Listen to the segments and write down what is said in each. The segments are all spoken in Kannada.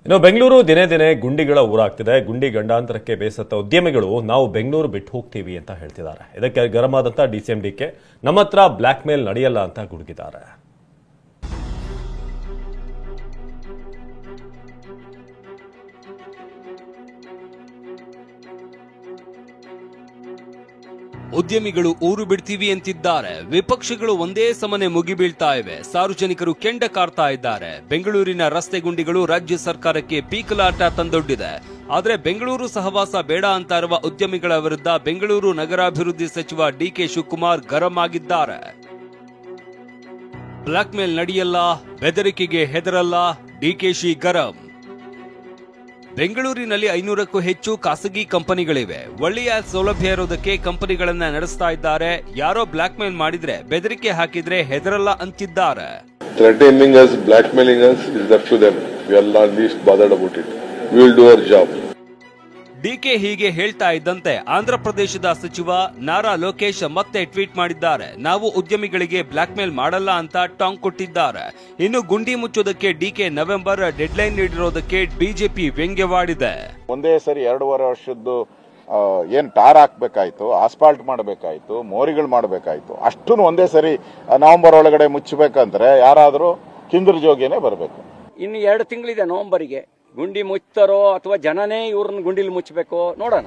ಇನ್ನು ಬೆಂಗಳೂರು ದಿನೇ ದಿನೇ ಗುಂಡಿಗಳ ಊರಾಗ್ತಿದೆ. ಗುಂಡಿ ಗಂಡಾಂತರಕ್ಕೆ ಬೇಸತ್ತ ಉದ್ಯಮಿಗಳು ನಾವು ಬೆಂಗಳೂರು ಬಿಟ್ಟು ಹೋಗ್ತೀವಿ ಅಂತ ಹೇಳ್ತಿದ್ದಾರೆ. ಇದಕ್ಕೆ ಗರಂ ಆದಂತ ಡಿಸಿಎಂ ಡಿಕೆ ನಮ್ಮ ಹತ್ರ ಬ್ಲಾಕ್ ಮೇಲ್ ನಡೆಯಲ್ಲ ಅಂತ ಗುಡುಗಿದ್ದಾರೆ. ಉದ್ಯಮಿಗಳು ಊರು ಬಿಡ್ತೀವಿ ಅಂತಿದ್ದಾರೆ. ವಿಪಕ್ಷಗಳು ಒಂದೇ ಸಮನೆ ಮುಗಿಬೀಳ್ತಾ ಇವೆ. ಸಾರ್ವಜನಿಕರು ಕೆಂಡ ಕಾರ್ತಾ ಇದ್ದಾರೆ. ಬೆಂಗಳೂರಿನ ರಸ್ತೆ ಗುಂಡಿಗಳು ರಾಜ್ಯ ಸರ್ಕಾರಕ್ಕೆ ಪೀಕಲಾಟ ತಂದೊಡ್ಡಿದೆ. ಆದರೆ ಬೆಂಗಳೂರು ಸಹವಾಸ ಬೇಡ ಅಂತ ಇರುವ ಉದ್ಯಮಿಗಳ ವಿರುದ್ಧ ಬೆಂಗಳೂರು ನಗರಾಭಿವೃದ್ಧಿ ಸಚಿವ ಡಿಕೆ ಶಿವಕುಮಾರ್ ಗರಂ ಆಗಿದ್ದಾರೆ. ಬ್ಲಾಕ್ ಮೇಲ್ ನಡೆಯಲ್ಲ, ಬೆದರಿಕೆಗೆ ಹೆದರಲ್ಲ, ಡಿಕೆಶಿ ಗರಂ. ಬೆಂಗಳೂರಿನಲ್ಲಿ 500ಕ್ಕೂ ಹೆಚ್ಚು ಖಾಸಗಿ ಕಂಪನಿಗಳಿವೆ. ಒಳ್ಳೆಯ ಸೌಲಭ್ಯ ಇರೋದಕ್ಕೆ ಕಂಪನಿಗಳನ್ನ ನಡೆಸ್ತಾ ಇದ್ದಾರೆ. ಯಾರೋ ಬ್ಲಾಕ್ ಮೇಲ್ ಮಾಡಿದ್ರೆ, ಬೆದರಿಕೆ ಹಾಕಿದ್ರೆ ಹೆದರಲ್ಲ ಅಂತಿದ್ದಾರೆ. Threatening us, blackmailing us is up to them. We are not least bothered about it. We will do our job. DK ಹೀಗೆ ಹೇಳ್ತಾ ಇದ್ದಂತೆ ಆಂಧ್ರ ಪ್ರದೇಶದ ಸಚಿವ ನಾರಾ ಲೋಕೇಶ್ ಮತ್ತೆ ಟ್ವೀಟ್ ಮಾಡಿದ್ದಾರೆ. ನಾವು ಉದ್ಯಮಿಗಳಿಗೆ ಬ್ಲಾಕ್ ಮೇಲ್ ಮಾಡಲ್ಲ ಅಂತ ಟಾಂಗ್ ಕೊಟ್ಟಿದ್ದಾರೆ. ಇನ್ನು ಗುಂಡಿ ಮುಚ್ಚೋದಕ್ಕೆ ಡಿಕೆ ನವೆಂಬರ್ ಡೆಡ್ಲೈನ್ ನೀಡಿರೋದಕ್ಕೆ ಬಿಜೆಪಿ ವ್ಯಂಗ್ಯವಾಡಿದೆ. ಒಂದೇ ಸರಿ 2.5 ವರ್ಷದ್ದು ಏನ್ ಟಾರ್ ಹಾಕ್ಬೇಕಾಯ್ತು, ಆಸ್ಫಾಲ್ಟ್ ಮಾಡಬೇಕಾಯ್ತು, ಮೋರಿಗಳು ಮಾಡಬೇಕಾಯ್ತು, ಅಷ್ಟನ್ನು ಒಂದೇ ಸರಿ ನವೆಂಬರ್ ಒಳಗಡೆ ಮುಚ್ಚಬೇಕಂದ್ರೆ ಯಾರಾದರೂ ಕಿಂದ್ರ ಜೋಗಿನೇ ಬರಬೇಕು. ಇನ್ನು 2 ತಿಂಗಳಿದೆ ನವೆಂಬರ್ಗೆ. ಗುಂಡಿ ಮುಚ್ತಾರೋ ಅಥವಾ ಜನನೇ ಇವ್ರನ್ನ ಗುಂಡಿಲಿ ಮುಚ್ಚಬೇಕೋ ನೋಡೋಣ.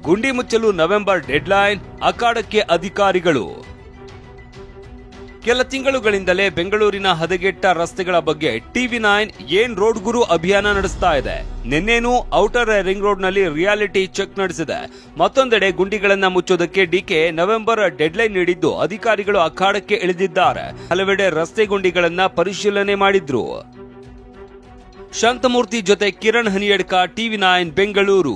ಗುಂಡಿ ಮುಚ್ಚಲು ನವೆಂಬರ್ ಡೆಡ್ಲೈನ್, ಅಖಾಡಕ್ಕೆ ಅಧಿಕಾರಿಗಳು. ಕೆಲ ತಿಂಗಳುಗಳಿಂದಲೇ ಬೆಂಗಳೂರಿನ ಹದಗೆಟ್ಟ ರಸ್ತೆಗಳ ಬಗ್ಗೆ TV9 ಏನ್ ರೋಡ್ ಗುರು ಅಭಿಯಾನ ನಡೆಸ್ತಾ ಇದೆ. ನಿನ್ನೇನೂ ಔಟರ್ ರಿಂಗ್ ರೋಡ್ ನಲ್ಲಿ ರಿಯಾಲಿಟಿ ಚೆಕ್ ನಡೆಸಿದೆ. ಮತ್ತೊಂದೆಡೆ ಗುಂಡಿಗಳನ್ನ ಮುಚ್ಚೋದಕ್ಕೆ ಡಿಕೆ ನವೆಂಬರ್ ಡೆಡ್ಲೈನ್ ನೀಡಿದ್ದು ಅಧಿಕಾರಿಗಳು ಅಖಾಡಕ್ಕೆ ಇಳಿದಿದ್ದಾರೆ. ಹಲವೆಡೆ ರಸ್ತೆ ಗುಂಡಿಗಳನ್ನ ಪರಿಶೀಲನೆ ಮಾಡಿದ್ರು. ಶಾಂತಮೂರ್ತಿ ಜೊತೆ ಕಿರಣ್ ಹನಿಯಡ್ಕ, TV9 ಬೆಂಗಳೂರು.